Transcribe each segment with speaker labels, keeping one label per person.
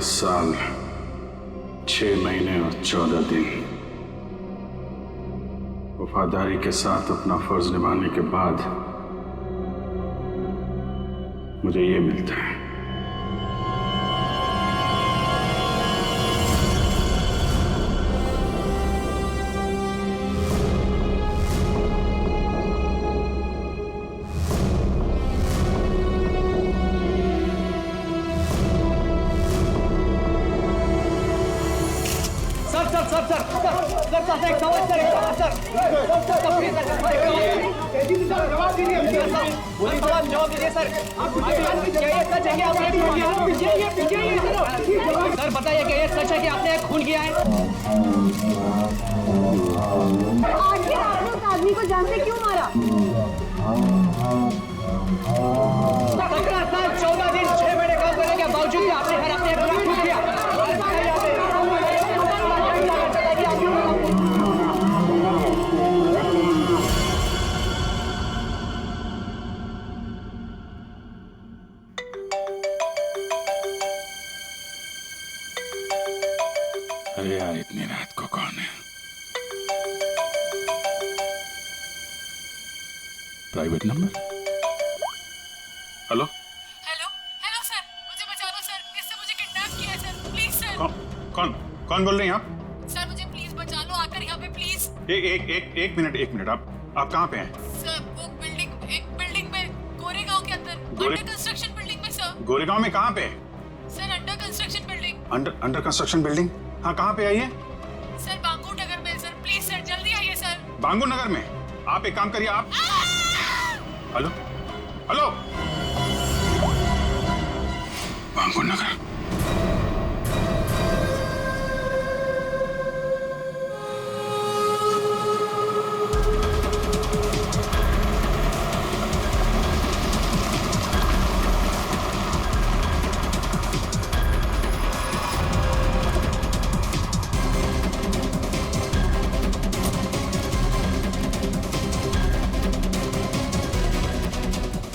Speaker 1: साल 6 महीने और 14 दिन वफादारी के साथ अपना फर्ज निभाने के बाद मुझे ये मिलता है।
Speaker 2: सर बताइए कि ये सच है कि आपने खून किया है?
Speaker 3: आखिर आपने उस आदमी को जान से क्यों मारा?
Speaker 2: 17 साल 14 दिन 6 महीने काम करने के बावजूद भी आपने हर अपने अपना खून किया।
Speaker 1: अरे यार, इतनी रात को कौन है? Private number? Hello
Speaker 4: hello hello sir, मुझे बचा लो सर, इससे मुझे किडनैप किया है सर, प्लीज सर।
Speaker 1: कौन बोल रही हैं आप?
Speaker 4: सर मुझे प्लीज बचा लो, आकर यहाँ पे प्लीज।
Speaker 1: एक मिनट आप कहाँ पे हैं?
Speaker 4: सर वो एक बिल्डिंग में गोरेगांव के अंदर, अंडर कंस्ट्रक्शन बिल्डिंग में सर।
Speaker 1: गोरेगांव में कहाँ पे?
Speaker 4: Sir under construction building.
Speaker 1: Under construction building? हाँ, कहाँ पे आइए?
Speaker 4: सर बांगूर नगर में सर, प्लीज सर जल्दी आइए सर।
Speaker 1: बांगूर नगर में? आप एक काम करिए, आप हेलो बांगूर नगर।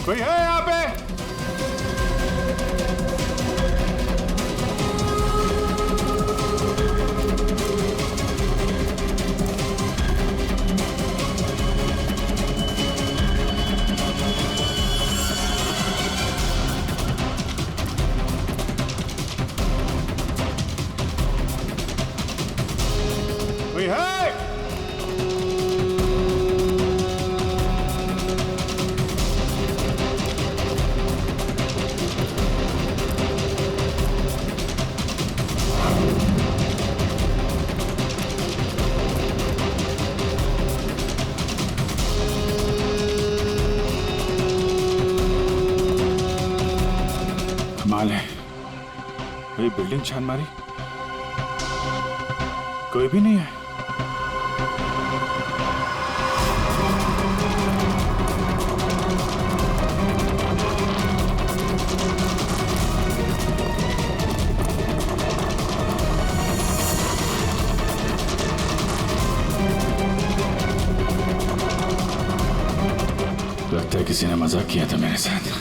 Speaker 1: कोई है यहाँ पे? कोई है? कमाल है, कोई बिल्डिंग छान मारी, कोई भी नहीं है। लगता है किसी ने मजाक किया था मेरे साथ।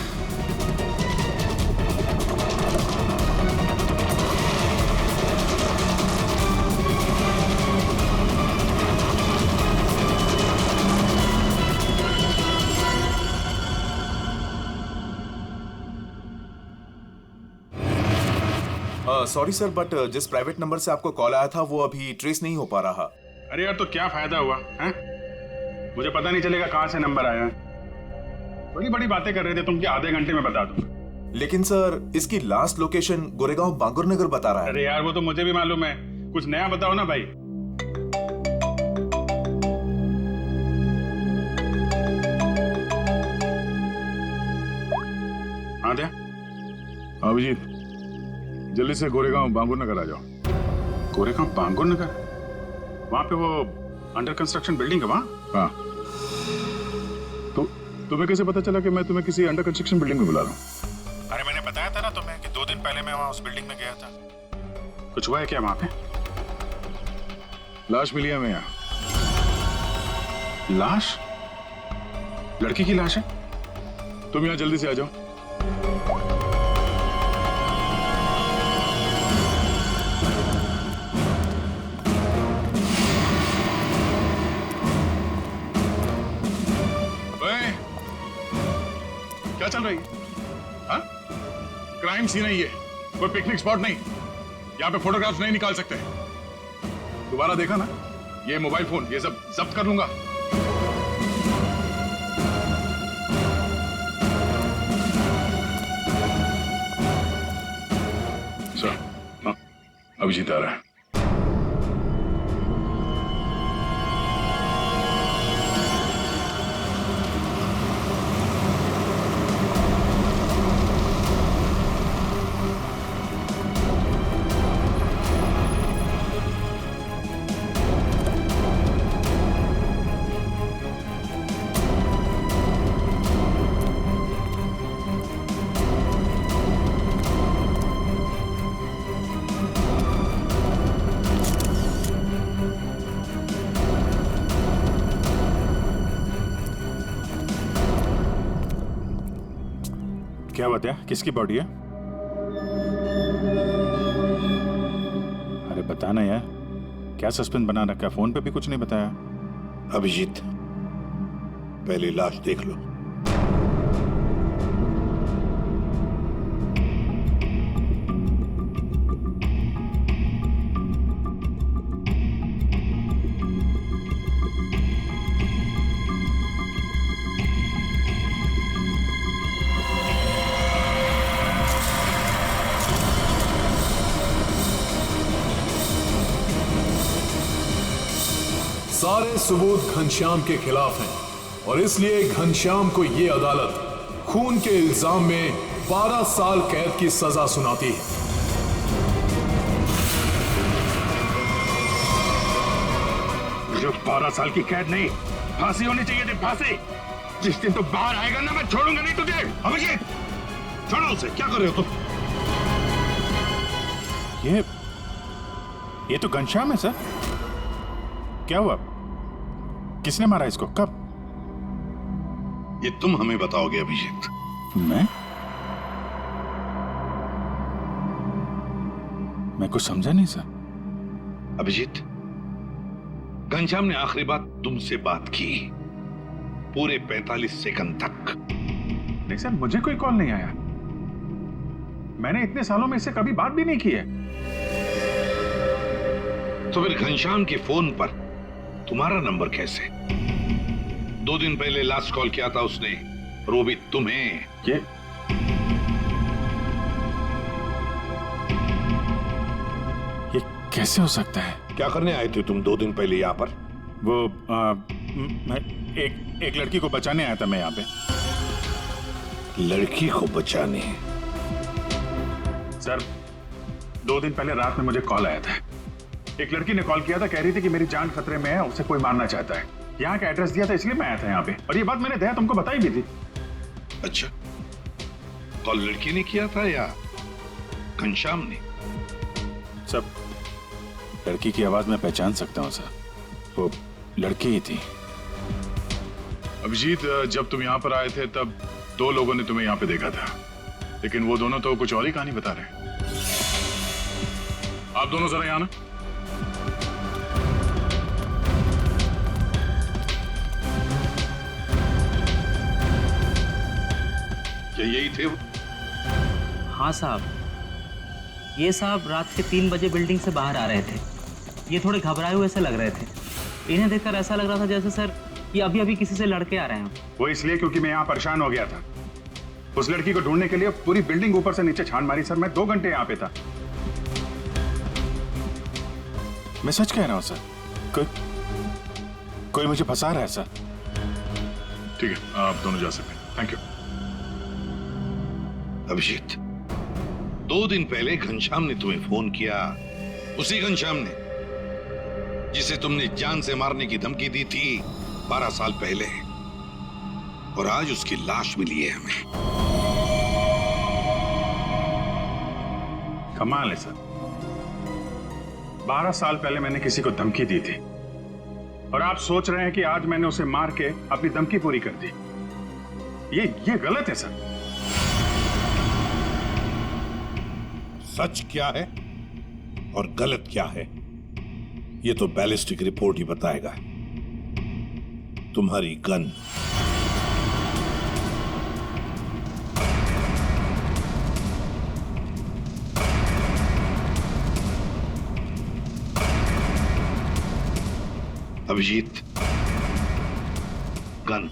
Speaker 5: सॉरी सर, बट जिस प्राइवेट नंबर से आपको कॉल आया था वो अभी ट्रेस नहीं हो पा रहा।
Speaker 1: अरे यार, तो क्या फायदा हुआ हैं? मुझे पता नहीं चलेगा कहां से नंबर आया है। बड़ी बड़ी बातें कर रहे थे तुम कि आधे घंटे में बता दूंगा।
Speaker 5: लेकिन सर इसकी लास्ट लोकेशन गोरेगांव बांगुर नगर बता रहा है।
Speaker 1: अरे यार, वो तो मुझे भी मालूम है, कुछ नया बताओ ना भाई। हाँ दया, अभिजीत जल्दी से गोरेगांव बांगुर नगर आ जाओ। गोरेगांव बांगुर नगर? वहां पे वो अंडर कंस्ट्रक्शन बिल्डिंग है वहां? हाँ। तो तुम्हें कैसे पता चला कि मैं तुम्हें किसी अंडर कंस्ट्रक्शन बिल्डिंग में बुला रहा हूँ? अरे मैंने बताया था ना तुम्हें कि 2 दिन पहले मैं वहां उस बिल्डिंग में गया था। कुछ हुआ है क्या वहां पे? लाश मिली है हमें यहाँ। लाश? लड़की की लाश है? तुम यहाँ जल्दी से आ जाओ। रही है? हाँ? क्राइम सीन है ये, कोई पिकनिक स्पॉट नहीं। यहाँ पे फोटोग्राफ्स नहीं निकाल सकते। दोबारा देखा ना, ये मोबाइल फोन ये सब जब्त कर लूंगा। सर, हाँ, अभिजीत आ रहा है।
Speaker 6: क्या बात है? किसकी बॉडी है? अरे बताना यार, क्या सस्पेंस बना रखा? फोन पे भी कुछ नहीं बताया।
Speaker 7: अभिजीत, पहले लाश देख लो।
Speaker 8: सारे सबूत घनश्याम के खिलाफ हैं और इसलिए घनश्याम को यह अदालत खून के इल्जाम में 12 साल कैद की सजा सुनाती है।
Speaker 1: मुझे 12 साल की कैद नहीं, फांसी होनी चाहिए थी, फांसी। जिस दिन तो बाहर आएगा ना, मैं छोड़ूंगा नहीं तुझे। अभिजीत, छोड़ो उसे। क्या कर रहे हो तुम?
Speaker 6: ये तो घनश्याम है सर। क्या हुआ? किसने मारा इसको? कब?
Speaker 7: ये तुम हमें बताओगे अभिजीत।
Speaker 6: मैं कुछ समझा नहीं सर।
Speaker 7: अभिजीत, घनश्याम ने आखिरी बात तुमसे बात की पूरे 45 सेकंड तक।
Speaker 1: नहीं सर, मुझे कोई कॉल नहीं आया। मैंने इतने सालों में इससे कभी बात भी नहीं की है।
Speaker 7: तो फिर घनश्याम के फोन पर तुम्हारा नंबर कैसे? 2 दिन पहले लास्ट कॉल किया था उसने, और वो भी तुम्हें।
Speaker 6: ये कैसे हो सकता है?
Speaker 7: क्या करने आए थे तुम 2 दिन पहले यहाँ पर?
Speaker 6: वो मैं एक लड़की को बचाने आया था मैं यहाँ पे।
Speaker 7: लड़की को बचाने?
Speaker 1: सर, 2 दिन पहले रात में मुझे कॉल आया था। एक लड़की ने कॉल किया था, कह रही थी कि मेरी जान खतरे में है, उसे कोई मारना चाहता है। यहाँ का एड्रेस दिया था, इसलिए मैं आया था यहाँ पे। और ये बात मैंने दया तुमको बताई भी थी।
Speaker 7: अच्छा, कॉल लड़की ने किया था या घनश्याम ने?
Speaker 6: सब लड़की की आवाज में पहचान सकता हूँ सर, वो लड़की ही थी।
Speaker 1: अभिजीत, जब तुम यहाँ पर आए थे तब 2 लोगों ने तुम्हें यहाँ पे देखा था, लेकिन वो दोनों तो कुछ और ही कहानी बता रहे हैं। आप दोनों जरा यहाँ ना।
Speaker 7: क्या यही थे वो?
Speaker 2: हाँ साहब, ये साहब रात के 3 बजे बिल्डिंग से बाहर आ रहे थे। ये थोड़े घबराए हुए से लग रहे थे। इन्हें देखकर ऐसा लग रहा था जैसे सर ये अभी अभी किसी से लड़के आ रहे हैं।
Speaker 1: वो इसलिए क्योंकि मैं यहाँ परेशान हो गया था। उस लड़की को ढूंढने के लिए पूरी बिल्डिंग ऊपर से नीचे छान मारी सर। मैं 2 घंटे यहाँ पे था।
Speaker 6: मैं सच कह रहा हूँ सर, कोई मुझे फंसा रहा है सर।
Speaker 1: ठीक है, आप दोनों जा सकते हैं। Thank you.
Speaker 7: अभिजीत, 2 दिन पहले घनश्याम ने तुम्हें फोन किया, उसी घनश्याम ने जिसे तुमने जान से मारने की धमकी दी थी 12 साल पहले, और आज उसकी लाश मिली है हमें।
Speaker 1: कमाल है सर, 12 साल पहले मैंने किसी को धमकी दी थी और आप सोच रहे हैं कि आज मैंने उसे मार के अपनी धमकी पूरी कर दी। ये गलत है सर।
Speaker 7: सच क्या है और गलत क्या है, ये तो बैलिस्टिक रिपोर्ट ही बताएगा। तुम्हारी गन अभिजीत, गन।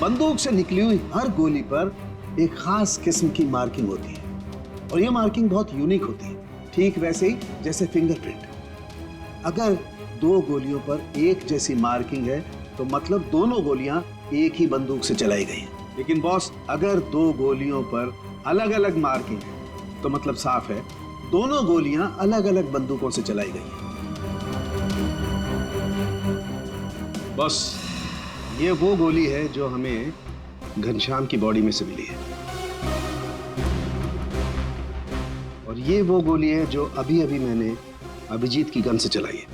Speaker 9: बंदूक से निकली हुई हर गोली पर एक खास किस्म की मार्किंग होती है और ये मार्किंग बहुत यूनिक होती है, ठीक वैसे ही जैसे फिंगरप्रिंट। अगर दो गोलियों पर एक जैसी मार्किंग है तो मतलब दोनों गोलियां एक ही बंदूक से चलाई गई हैं। लेकिन बॉस, अगर दो गोलियों पर अलग अलग मार्किंग है तो मतलब साफ है दोनों गोलियां अलग अलग बंदूकों से चलाई गई हैं। बॉस, ये वो गोली है जो हमें घनश्याम की बॉडी में से मिली है और ये वो गोली है जो अभी अभी मैंने अभिजीत की गन से चलाई है।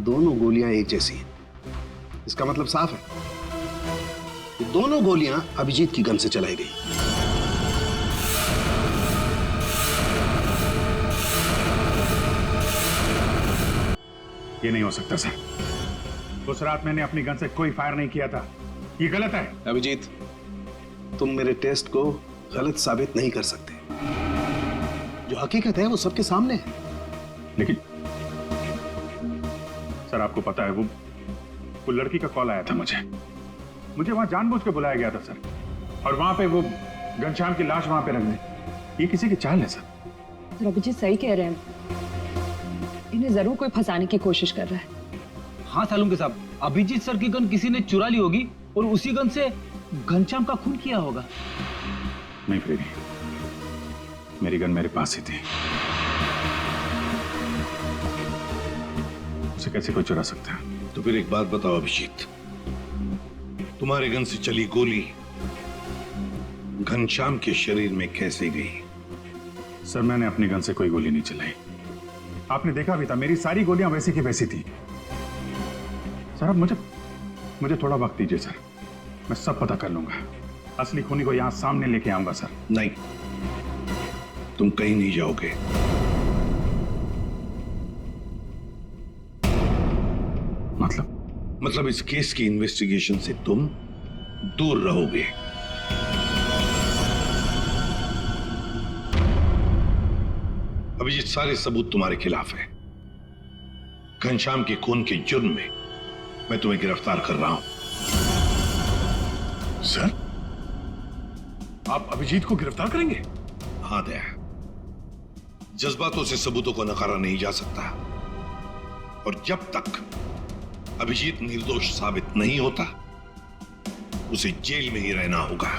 Speaker 9: दोनों गोलियां एक जैसी हैं। इसका मतलब साफ है कि दोनों गोलियां अभिजीत की गन से चलाई गई।
Speaker 1: ये नहीं हो सकता सर। उस रात मैंने अपनी गन से कोई फायर नहीं किया था। ये गलत है।
Speaker 9: अभिजीत, तुम मेरे टेस्ट को गलत साबित नहीं कर सकते। जो हकीकत है वो सबके सामने है।
Speaker 1: लेकिन सर, आपको पता है वो लड़की का कॉल आया था मुझे वहां जानबूझ के बुलाया गया था सर, और वहां पे वो घनश्याम की लाश वहां पे रख दी। ये किसी की चाल है सर।
Speaker 10: अभिजीत सही कह रहे हैं, इन्हें जरूर कोई फंसाने की कोशिश कर रहा है।
Speaker 2: हाँ सालुंके साहब, अभिजीत सर की गन किसी ने चुरा ली होगी और उसी गन से घनश्याम का खून किया होगा।
Speaker 1: नहीं प्रेमी, मेरी गन मेरे पास ही थी। उसे कैसे कोई चुरा सकता है?
Speaker 7: तो फिर एक बात बताओ अभिजीत, तुम्हारे गन से चली गोली घनश्याम के शरीर में कैसे गई?
Speaker 1: सर, मैंने अपनी गन से कोई गोली नहीं चलाई। आपने देखा भी था, मेरी सारी गोलियां वैसी की वैसी थी। सर, अब मुझे थोड़ा वक्त दीजिए सर, मैं सब पता कर लूंगा। असली खूनी को यहां सामने लेके आऊंगा सर।
Speaker 7: नहीं, तुम कहीं नहीं जाओगे। मतलब इस केस की इन्वेस्टिगेशन से तुम दूर रहोगे। अभिजीत, सारे सबूत तुम्हारे खिलाफ है। घनश्याम के खून के जुर्म में मैं तुम्हें गिरफ्तार कर रहा हूं।
Speaker 8: सर, आप अभिजीत को गिरफ्तार करेंगे?
Speaker 7: हाँ दया, जज्बातों से सबूतों को नकारा नहीं जा सकता, और जब तक अभिजीत निर्दोष साबित नहीं होता उसे जेल में ही रहना होगा।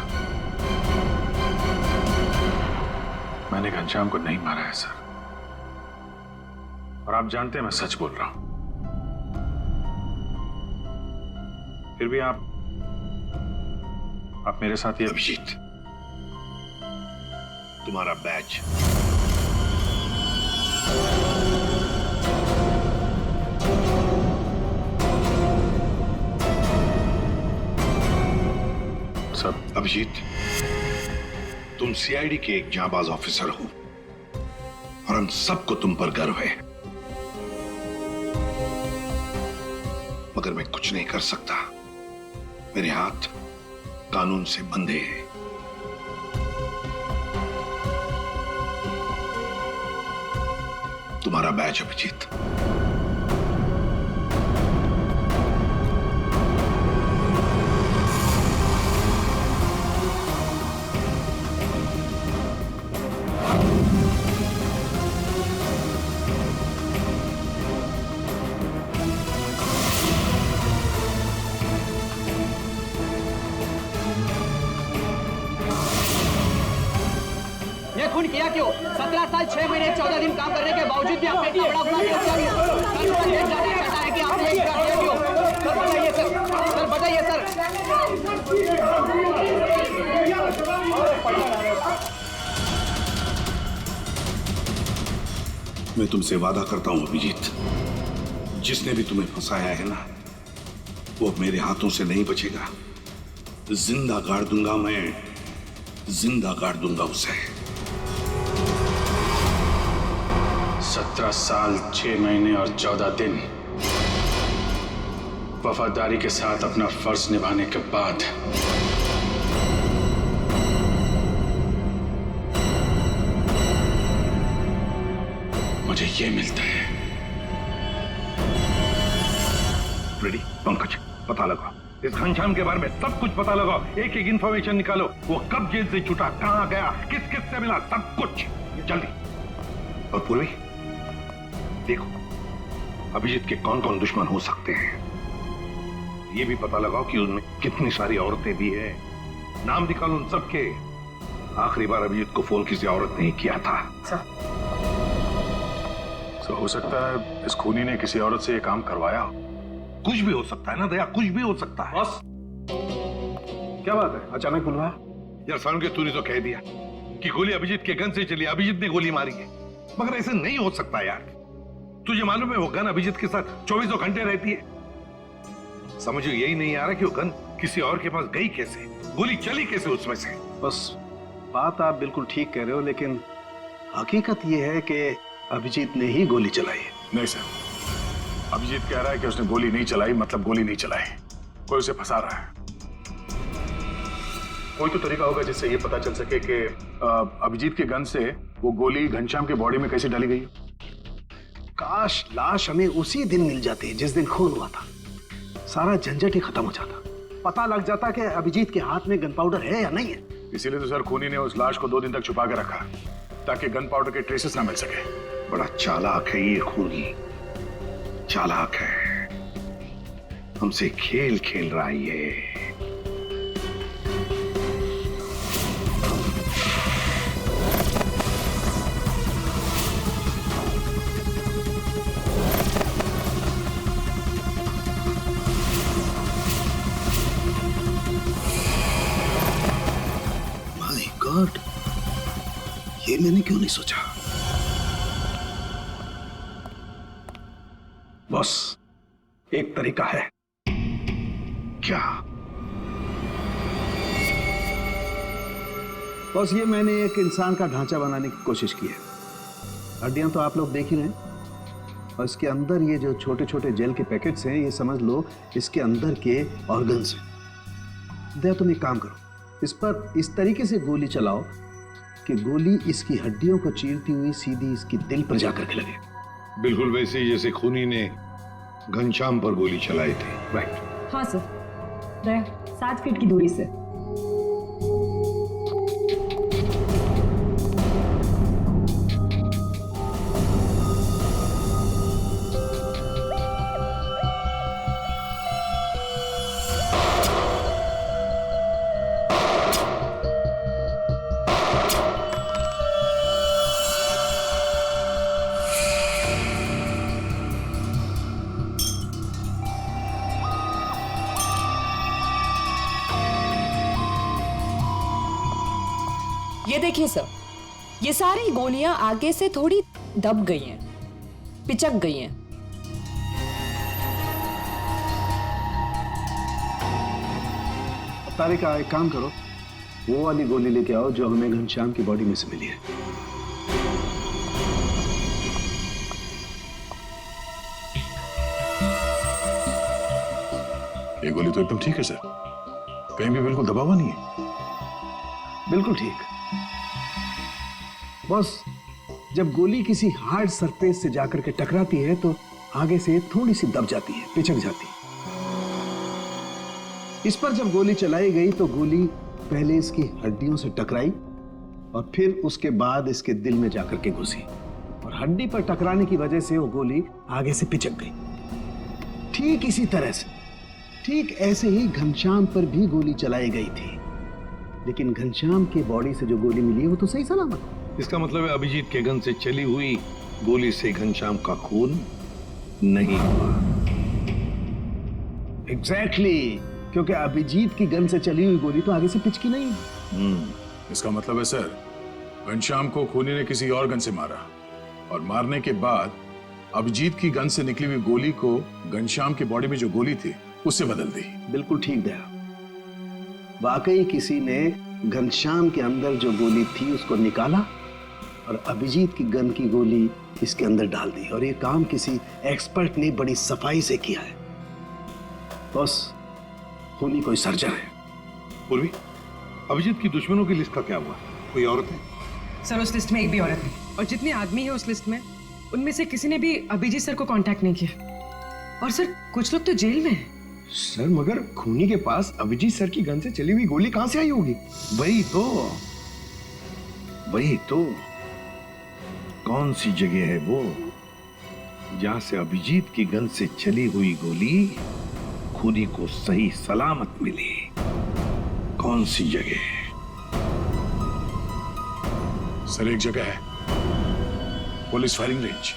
Speaker 1: मैंने घनश्याम को नहीं मारा है सर, और आप जानते हैं मैं सच बोल रहा हूं। फिर भी आप मेरे साथ ही।
Speaker 7: अभिजीत, तुम्हारा बैच
Speaker 1: सब।
Speaker 7: अभिजीत, तुम सीआईडी के एक जांबाज ऑफिसर हो और हम सबको तुम पर गर्व है, मगर मैं कुछ नहीं कर सकता। मेरे हाथ कानून से बंधे हैं। तुम्हारा बैच अभिजीत।
Speaker 11: ये खून किया क्यों? 17 साल 6 महीने 14 दिन काम करने के बावजूद भी आपने इतना बड़ा अपराध किया क्यों? सर मुझे ये जानना चाहता है कि आपने ये किया क्यों? सर बताइए सर, सर बताइए सर।
Speaker 7: मैं तुमसे वादा करता हूं अभिजीत, जिसने भी तुम्हें फंसाया है ना, वो मेरे हाथों से नहीं बचेगा। जिंदा गाड़ दूंगा मैं, जिंदा गाड़ दूंगा उसे।
Speaker 6: 17 साल 6 महीने और 14 दिन वफादारी के साथ अपना फर्ज निभाने के बाद मुझे ये मिलता है।
Speaker 7: रेडी पंकज, पता लगाओ इस घनश्याम के बारे में, सब कुछ पता लगाओ, एक एक इंफॉर्मेशन निकालो। वो कब जेल से छूटा, कहां गया, किस किस से मिला, सब कुछ जल्दी। और पूर्वी देखो अभिजीत के कौन कौन दुश्मन हो सकते हैं, ये भी पता लगाओ कि उनमें कितनी सारी औरतें भी है। नाम निकालो उन सबके। आखिरी बार अभिजीत को फोन किसी औरत ने ही किया था।
Speaker 1: तो हो सकता है इस खूनी ने किसी औरत से ये काम करवाया।
Speaker 7: कुछ भी हो सकता है ना दया, कुछ भी हो सकता है।
Speaker 9: बस क्या बात है, अचानक बुलवाया?
Speaker 7: यार सारुण के तूने तो कह दिया कि गोली अभिजीत के गन से चली, अभिजीत ने गोली मारी है, मगर ऐसे नहीं हो सकता यार। तुझे मालूम है वो गन अभिजीत के साथ 24 घंटे रहती है। समझो यही नहीं आ रहा कि वो गन किसी और के पास गई कैसे, गोली चली कैसे उसमें से।
Speaker 9: बस बात आप बिल्कुल ठीक कह रहे हो, लेकिन हकीकत यह है कि अभिजीत ने ही गोली चलाई है।
Speaker 1: नहीं सर, अभिजीत कह रहा है कि उसने गोली नहीं चलाई, मतलब गोली नहीं चलाई, कोई उसे फंसा रहा है। कोई तो तरीका होगा जिससे ये पता चल सके कि अभिजीत के गन से वो गोली घनश्याम के बॉडी में कैसे डाली गई है।
Speaker 9: काश लाश हमें उसी दिन मिल जाती जिस दिन खून हुआ था, सारा झंझट ही खत्म हो जाता, पता लग जाता कि अभिजीत के हाथ में गन पाउडर है या नहीं है।
Speaker 1: इसीलिए तो सर खूनी ने उस लाश को 2 दिन तक छुपा के रखा, ताकि गन पाउडर के ट्रेसेस ना मिल सके।
Speaker 7: बड़ा चालाक है ये खूनी, चालाक है, हमसे खेल खेल रहा है ये।
Speaker 9: माय गॉड, ये मैंने क्यों नहीं सोचा। बॉस, एक तरीका है।
Speaker 7: क्या?
Speaker 9: बॉस, ये मैंने एक इंसान का ढांचा बनाने की कोशिश की है। हड्डियां तो आप लोग देख ही रहे हैं, और इसके अंदर ये जो छोटे छोटे जेल के पैकेट्स हैं, ये समझ लो इसके अंदर के ऑर्गन्स हैं। दया, तुम एक काम करो, इस पर इस तरीके से गोली चलाओ कि गोली इसकी हड्डियों को चीरती हुई सीधी इसकी दिल पर जाकर के लगे।
Speaker 7: बिल्कुल वैसे ही जैसे खूनी ने घनश्याम पर गोली चलाई थी।
Speaker 9: राइट।
Speaker 10: हाँ सर, दया 7 फीट की दूरी से। ये देखिए सर, ये सारी गोलियां आगे से थोड़ी दब गई हैं, पिचक गई हैं।
Speaker 9: तारिका, एक काम करो, वो वाली गोली लेके आओ जो हमें घनश्याम की बॉडी में से मिली है।
Speaker 1: ये गोली तो एकदम ठीक है सर, कहीं भी बिल्कुल दबा हुआ नहीं है।
Speaker 9: बिल्कुल ठीक। बॉस, जब गोली किसी हार्ड सरफेस से जाकर के टकराती है तो आगे से थोड़ी सी दब जाती है, पिचक जाती है। इस पर जब गोली चलाई गई तो गोली पहले इसकी हड्डियों से टकराई और फिर उसके बाद इसके दिल में जाकर के घुसी और हड्डी पर टकराने की वजह से वो गोली आगे से पिचक गई। ठीक इसी तरह से, ठीक ऐसे ही घनश्याम पर भी गोली चलाई गई थी, लेकिन घनश्याम के बॉडी से जो गोली मिली है वो तो सही सलामत है।
Speaker 7: इसका मतलब है अभिजीत के गन से चली हुई गोली से घनश्याम का खून नहीं हुआ।
Speaker 9: एग्जैक्टली, क्योंकि अभिजीत की गन से चली हुई गोली तो आगे से पिचकी नहीं।
Speaker 1: इसका मतलब है सर, घनश्याम को खूनी ने किसी और गन से मारा और मारने के बाद अभिजीत की गन से निकली हुई गोली को घनश्याम की बॉडी में जो गोली थी उससे बदल दी।
Speaker 9: बिल्कुल ठीक दया, वाकई किसी ने घनश्याम के अंदर जो गोली थी उसको निकाला और अभिजीत की गन की गोली इसके अंदर डाल दी, और ये काम किसी एक्सपर्ट ने बड़ी सफाई से किया है। बस खूनी कोई सर्जन है।
Speaker 7: पूर्वी, अभिजीत की दुश्मनों की लिस्ट का क्या हुआ? कोई औरत है?
Speaker 12: सर उस लिस्ट में एक भी औरत नहीं, और जितने आदमी है उस लिस्ट में उनमें से किसी ने भी अभिजीत सर को कांटेक्ट नहीं किया। और सर कुछ लोग तो जेल में हैं।
Speaker 13: सर मगर खूनी के पास अभिजीत सर की गन से चली हुई गोली कहां से आई होगी?
Speaker 7: वही तो कौन सी जगह है वो जहां से अभिजीत की गन से चली हुई गोली खूनी को सही सलामत मिली? कौन सी जगह?
Speaker 1: सर एक जगह है, पुलिस फायरिंग रेंज।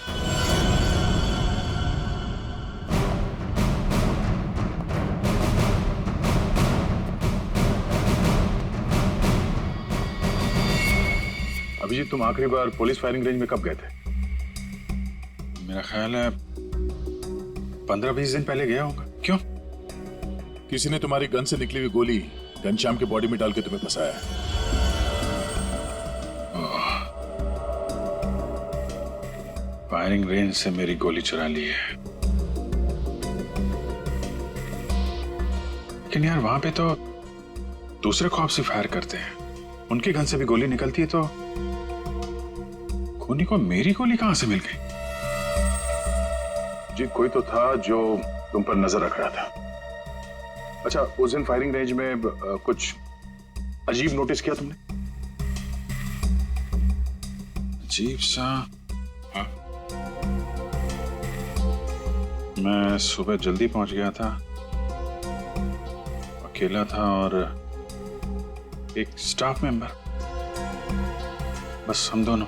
Speaker 1: अभिजीत, तुम आखिरी बार पुलिस फायरिंग रेंज में कब गए थे?
Speaker 6: मेरा ख्याल है 15-20 दिन पहले गया होगा। क्यों?
Speaker 1: किसी ने तुम्हारी गन से निकली हुई गोली घनश्याम की बॉडी में डाल के तुम्हें फंसाया है।
Speaker 6: फायरिंग रेंज से मेरी गोली चुरा ली है, लेकिन यार वहां पे तो दूसरे खौफ फायर करते हैं, उनकी गन से भी गोली निकलती है, तो खूनी को मेरी गोली कहां से मिल गई?
Speaker 1: जी कोई तो था जो तुम पर नजर रख रहा था। अच्छा, उस दिन फायरिंग रेंज में कुछ अजीब नोटिस किया तुमने?
Speaker 6: अजीब सा? हाँ, मैं सुबह जल्दी पहुंच गया था, अकेला था और एक स्टाफ मेंबर, बस हम दोनों।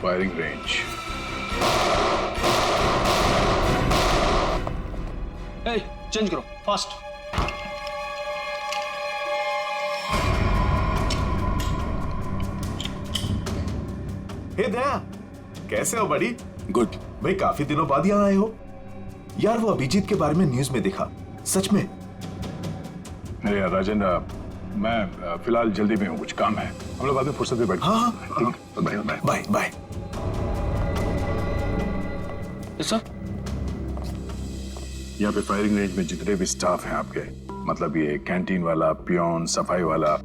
Speaker 1: Firing range.
Speaker 11: चेंज करो फास्ट।
Speaker 5: हे दया, कैसे हो बड़ी?
Speaker 1: गुड।
Speaker 5: भाई काफी दिनों बाद यहाँ आए हो। यार वो अभिजीत के बारे में न्यूज में देखा, सच में?
Speaker 1: अरे यार राजन, मैं फिलहाल जल्दी में हूँ, कुछ काम है, हम लोग बाद में फुर्सत में बैठ।
Speaker 5: हाँ
Speaker 1: ठीक, बाय बाय
Speaker 5: बाय बाय।
Speaker 1: यहाँ पे फायरिंग रेंज में जितने भी स्टाफ हैं आपके, मतलब ये कैंटीन वाला, पियोन, सफाई वाला,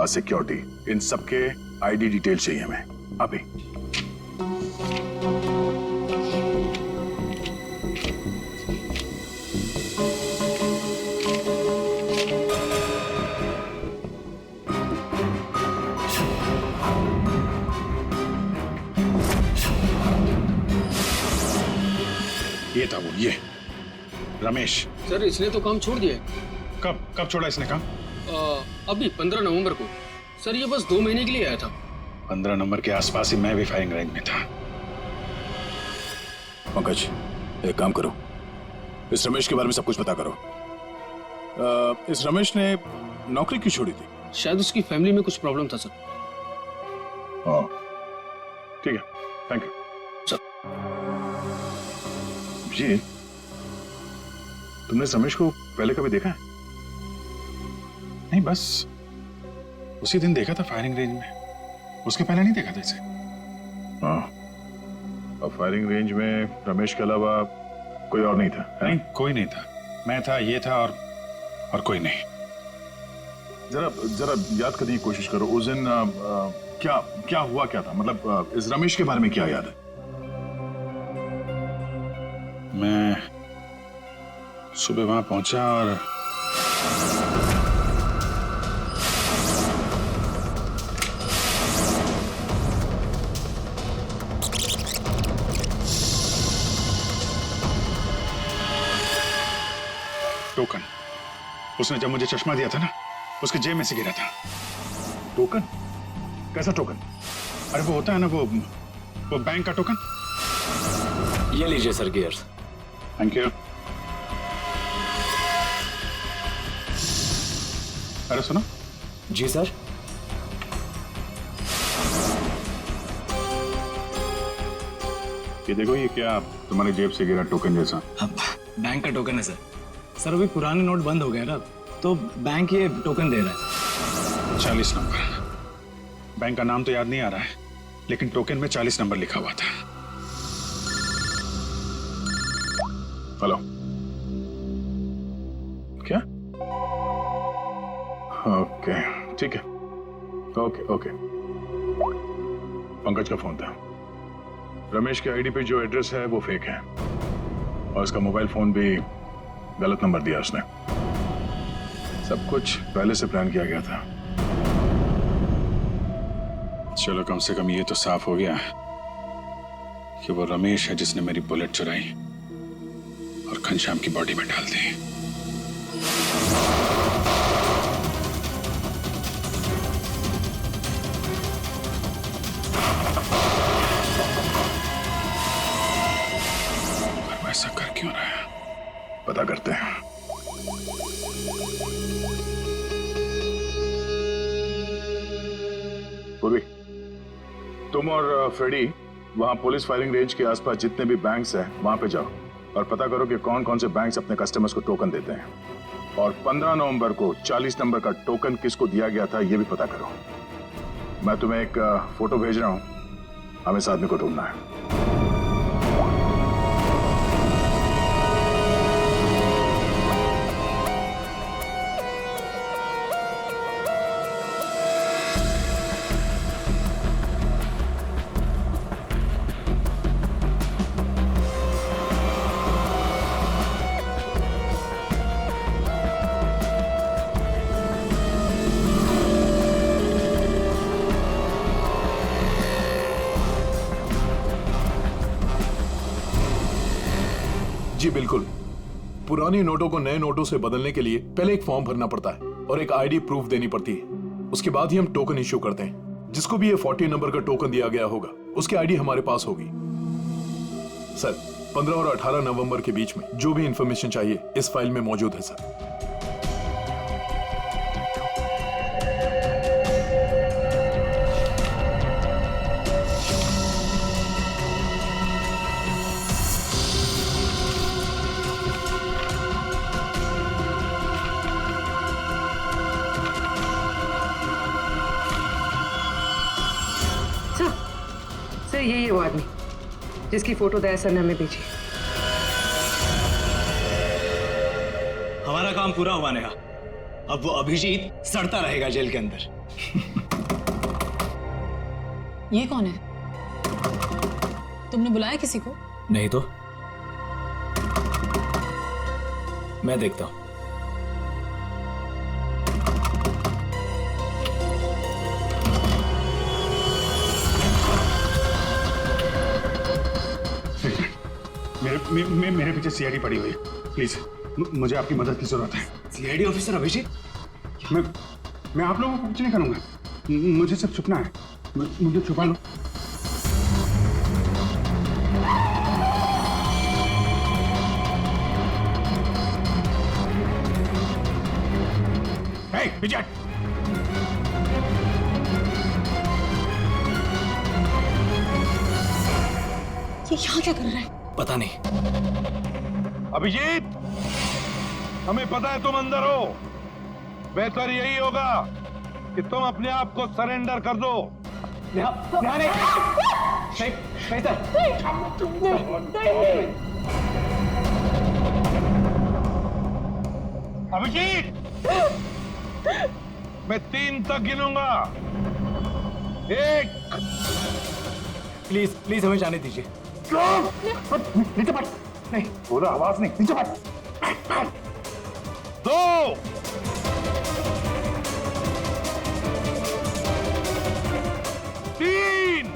Speaker 1: सिक्योरिटी, इन सबके आईडी डिटेल चाहिए हमें अभी।
Speaker 6: ये था वो, ये रमेश।
Speaker 11: सर इसने तो काम छोड़ दिया।
Speaker 6: कब छोड़ा इसने काम?
Speaker 11: अभी 15 नवंबर को। सर ये बस 2 महीने के लिए आया था।
Speaker 6: 15 नंबर के आसपास ही मैं भी फायरिंग रेंज में था।
Speaker 1: पंकज, एक काम करो, इस रमेश के बारे में सब कुछ पता करो। इस रमेश ने नौकरी क्यों छोड़ी थी?
Speaker 11: शायद उसकी फैमिली में कुछ प्रॉब्लम था सर।
Speaker 1: हाँ ठीक है, थैंक यू
Speaker 11: सर।
Speaker 1: जी, तुमने रमेश को पहले कभी देखा है?
Speaker 6: नहीं, बस उसी दिन देखा था फायरिंग रेंज में, उसके पहले नहीं देखा था इसे।
Speaker 1: हाँ, और फायरिंग रेंज में रमेश के अलावा
Speaker 6: कोई और नहीं था?
Speaker 1: नहीं, कोई नहीं था। मैं था, ये था और कोई नहीं।
Speaker 6: जरा याद करने की कोशिश करो, उस दिन क्या हुआ, क्या था? मतलब इस रमेश के बारे में क्या याद है?
Speaker 1: मैं सुबह वहां पहुंचा और टोकन, उसने जब मुझे चश्मा दिया था ना, उसके जेब में से गिरा था।
Speaker 6: टोकन? कैसा टोकन?
Speaker 1: अरे वो होता है ना, वो बैंक का टोकन।
Speaker 14: ये लीजिए सर गियर्स।
Speaker 1: Thank you. अरे सुनो।
Speaker 14: जी सर।
Speaker 1: ये देखो, ये क्या तुम्हारे जेब से गिरा टोकन जैसा?
Speaker 14: बैंक का टोकन है सर। सर अभी पुराने नोट बंद हो गए ना, तो बैंक ये टोकन दे रहा है।
Speaker 1: 40 नंबर। बैंक का नाम तो याद नहीं आ रहा है, लेकिन टोकन में 40 नंबर लिखा हुआ था।
Speaker 6: हेलो, क्या? ओके, ठीक है। ओके। पंकज का फोन था। रमेश के आईडी पे जो एड्रेस है वो फेक है, और उसका मोबाइल फोन भी गलत नंबर दिया उसने। सब कुछ पहले से प्लान किया गया था।
Speaker 1: चलो, कम से कम ये तो साफ हो गया कि वो रमेश है जिसने मेरी बुलेट चुराई और घनश्याम की बॉडी में डाल दी। ऐसा कर क्यों रहा है?
Speaker 6: पता करते हैं। पूर्वी, तुम और फ्रेडी वहां पुलिस फायरिंग रेंज के आसपास जितने भी बैंक्स हैं वहां पे जाओ और पता करो कि कौन कौन से बैंक्स अपने कस्टमर्स को टोकन देते हैं, और 15 नवंबर को 40 नंबर का टोकन किसको दिया गया था ये भी पता करो। मैं तुम्हें एक फोटो भेज रहा हूं, हमें इस आदमी को ढूंढना है।
Speaker 8: जी बिल्कुल। पुरानी नोटों को नए नोटों से बदलने के लिए पहले एक फॉर्म भरना पड़ता है और एक आईडी प्रूफ देनी पड़ती है। उसके बाद ही हम टोकन इश्यू करते हैं। जिसको भी ये 40 नंबर का टोकन दिया गया होगा उसकी आईडी हमारे पास होगी। सर 15 और 18 नवंबर के बीच में जो भी इंफॉर्मेशन चाहिए इस फाइल में मौजूद है सर।
Speaker 12: सर यही है वो आदमी जिसकी फोटो दया सर ने हमें भेजी।
Speaker 14: हमारा काम पूरा हुआ नेहा। अब वो अभिजीत सड़ता रहेगा जेल के अंदर।
Speaker 4: ये कौन है? तुमने बुलाया किसी को?
Speaker 14: नहीं तो मैं देखता हूं।
Speaker 1: मेरे पीछे सीआईडी पड़ी हुई है। प्लीज, मुझे आपकी मदद की जरूरत है।
Speaker 14: CID officer Abhijeet?
Speaker 1: मैं आप लोगों को कुछ नहीं करूंगा। मुझे सिर्फ छुपना है। मुझे छुपा लो। विजय,
Speaker 4: ये यहाँ क्या कर रहा है?
Speaker 14: पता नहीं।
Speaker 7: अभिजीत, हमें पता है तुम अंदर हो। बेहतर यही होगा कि तुम अपने आप को सरेंडर कर दो।
Speaker 11: नहीं सर।
Speaker 7: अभिजीत, मैं 3 तक गिनूंगा। 1।
Speaker 14: प्लीज प्लीज हमें जाने दीजिए।
Speaker 1: नीचे बैठ। नहीं, बोलो आवाज नहीं, नीचे बैठ।
Speaker 7: 2। 3।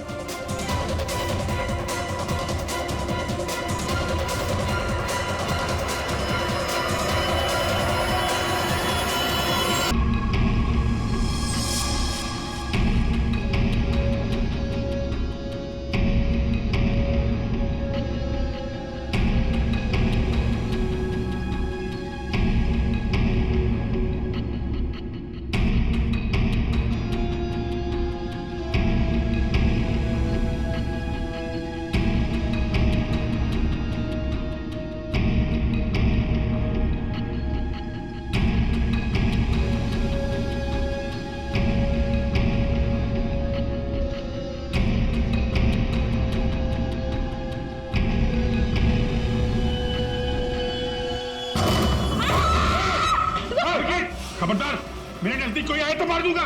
Speaker 1: खबरदार, मेरे नजदीक कोई आए तो मार दूंगा।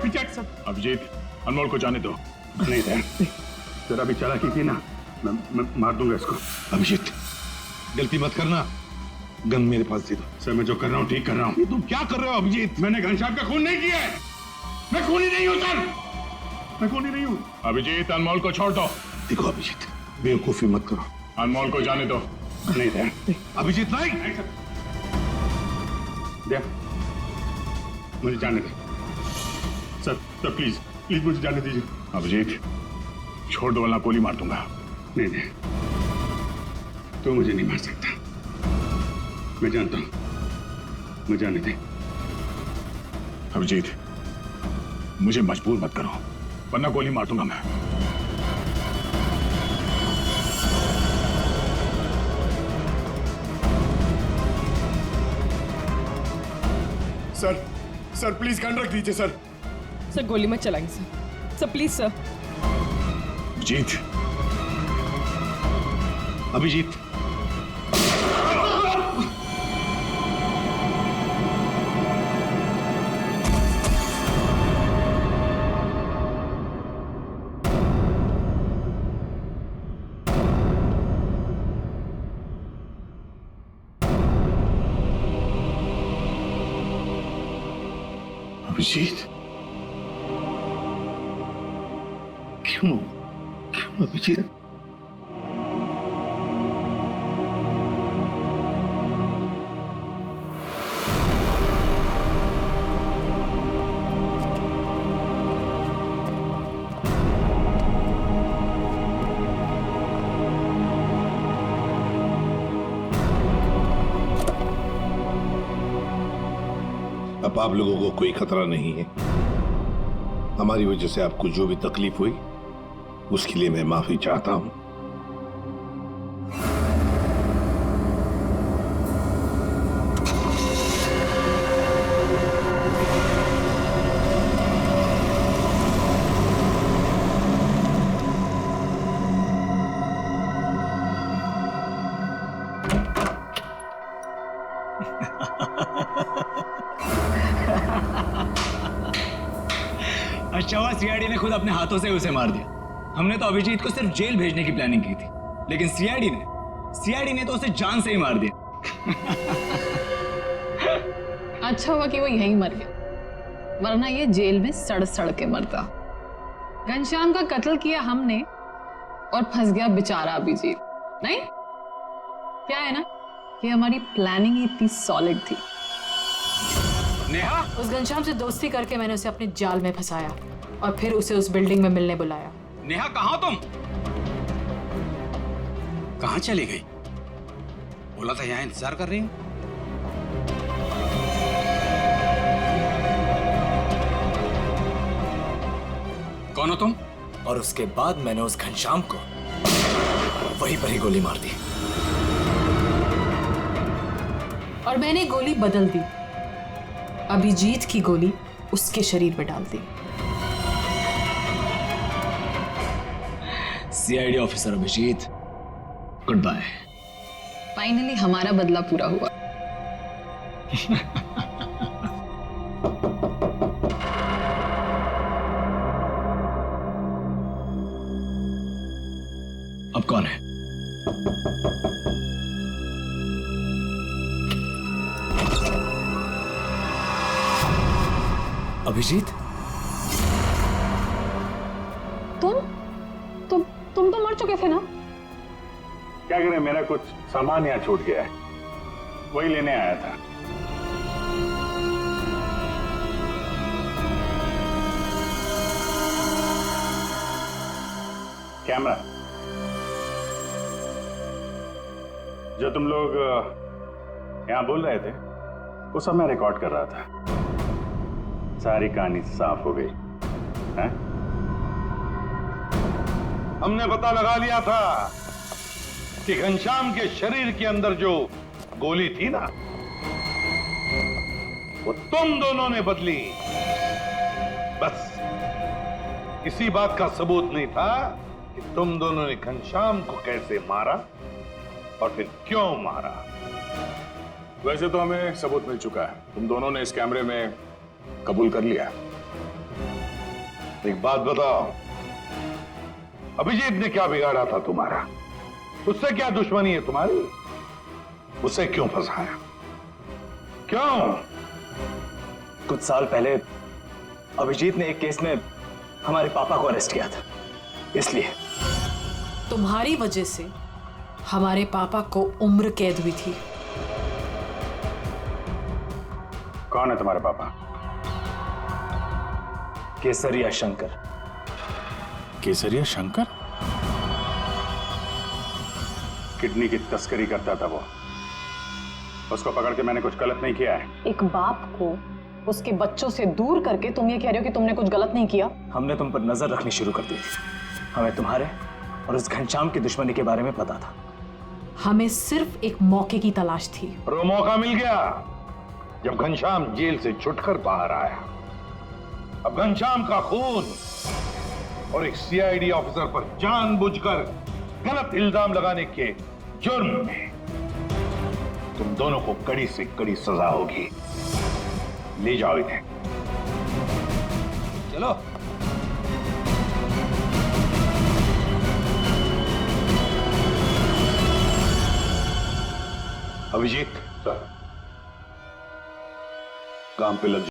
Speaker 1: पीछे हट सब। अभिजीत, अनमोल को जाने दो। नहीं दे, जरा भी चालाकी की ना, मैं मार दूंगा इसको।
Speaker 7: अभिजीत, गलती मत करना। गन मेरे पास दे दो।
Speaker 1: सर, मैं जो कर रहा हूँ ठीक कर रहा हूँ।
Speaker 7: तुम क्या कर रहे हो अभिजीत?
Speaker 1: मैंने घनश्याम का खून नहीं किया है। मैं खूनी नहीं हूँ सर, मैं खूनी नहीं हूँ। अभिजीत, अनमोल को छोड़ दो।
Speaker 7: देखो अभिजीत, बेवकूफी मत करो।
Speaker 1: अनमोल को जाने दो। नहीं दे।
Speaker 7: अभिजीत नहीं।
Speaker 1: दे, मुझे जाने दे। सर, प्लीज प्लीज मुझे जाने दीजिए। अभिजीत, छोड़ दो वरना गोली मार दूंगा। नहीं नहीं, तो मुझे नहीं मार सकता। मैं जानता हूं, मुझे जाने दे। अभिजीत, मुझे मजबूर मत करो वरना गोली मार दूंगा मैं।
Speaker 13: सर प्लीज गन रख दीजिए सर।
Speaker 12: सर गोली मत चलाएंगे सर। Sir please sir.
Speaker 1: Abhijeet,
Speaker 7: Abhijeet,
Speaker 1: Abhijeet,
Speaker 7: क्यों अभिजीत? अब आप लोगों को कोई खतरा नहीं है। हमारी वजह से आपको जो भी तकलीफ हुई उसके लिए मैं माफी चाहता हूं।
Speaker 14: अच्छा हुआ सीआईडी ने खुद अपने हाथों से उसे मार दिया। हमने तो अभिजीत को सिर्फ जेल भेजने की प्लानिंग की थी, लेकिन सीआईडी ने तो उसे जान से ही मार दिया।
Speaker 4: अच्छा हुआ कि वो यहीं मर गया, वरना ये जेल में सड़ सड़ के मरता। घनश्याम का कत्ल किया हमने और फंस गया बेचारा अभिजीत। नहीं, क्या है ना कि हमारी प्लानिंग ही इतनी सॉलिड थी।
Speaker 14: नेहा,
Speaker 15: उस घनश्याम से दोस्ती करके मैंने उसे अपने जाल में फंसाया और फिर उसे उस बिल्डिंग में मिलने बुलाया।
Speaker 14: नेहा कहाँ तुम? कहाँ चली गई? बोला था यहाँ इंतजार कर रही हूँ। कौन हो तुम?
Speaker 16: और उसके बाद मैंने उस घनश्याम को वहीं पर ही गोली मार दी।
Speaker 15: और मैंने गोली बदल दी, अभिजीत की गोली उसके शरीर में डाल दी।
Speaker 14: CID officer Abhijeet, goodbye.
Speaker 4: Finally हमारा बदला पूरा हुआ।
Speaker 14: अब कौन है?
Speaker 16: अभिजीत?
Speaker 4: तुम तो मर चुके थे ना?
Speaker 1: क्या करें, मेरा कुछ सामान यहाँ छूट गया है, वही लेने आया था। कैमरा जो तुम लोग यहाँ बोल रहे थे वो सब मैं रिकॉर्ड कर रहा था। सारी कहानी साफ हो गई है?
Speaker 7: हमने पता लगा लिया था कि घनश्याम के शरीर के अंदर जो गोली थी ना, वो तुम दोनों ने बदली। बस इसी बात का सबूत नहीं था कि तुम दोनों ने घनश्याम को कैसे मारा और फिर क्यों मारा।
Speaker 6: वैसे तो हमें सबूत मिल चुका है, तुम दोनों ने इस कैमरे में कबूल कर लिया।
Speaker 7: एक बात बताओ, अभिजीत ने क्या बिगाड़ा था तुम्हारा? उससे क्या दुश्मनी है तुम्हारी? उसे क्यों फंसाया? क्यों?
Speaker 16: कुछ साल पहले अभिजीत ने एक केस में हमारे पापा को अरेस्ट किया था, इसलिए।
Speaker 15: तुम्हारी वजह से हमारे पापा को उम्र कैद हुई थी।
Speaker 1: कौन है तुम्हारे पापा?
Speaker 16: केसरिया शंकर।
Speaker 1: केसरिया शंकर? किडनी की तस्करी करता था वो। उसको पकड़ के मैंने कुछ गलत नहीं किया है।
Speaker 4: एक बाप को उसके बच्चों से दूर करके तुम ये कह रहे हो कि तुमने कुछ गलत नहीं किया?
Speaker 16: हमने तुम पर नजर रखनी शुरू कर दी थी। हमें तुम्हारे और उस घनश्याम की दुश्मनी के बारे में पता था।
Speaker 15: हमें सिर्फ एक मौके की तलाश थी,
Speaker 7: और वो मौका मिल गया जब घनश्याम जेल से छुटकर बाहर आया। अब घनश्याम का खून और एक सीआईडी ऑफिसर पर जानबूझकर गलत इल्जाम लगाने के जुर्म में तुम दोनों को कड़ी से कड़ी सजा होगी। ले जाओ इन्हें।
Speaker 16: चलो।
Speaker 7: अभिजीत,
Speaker 1: काम पे लग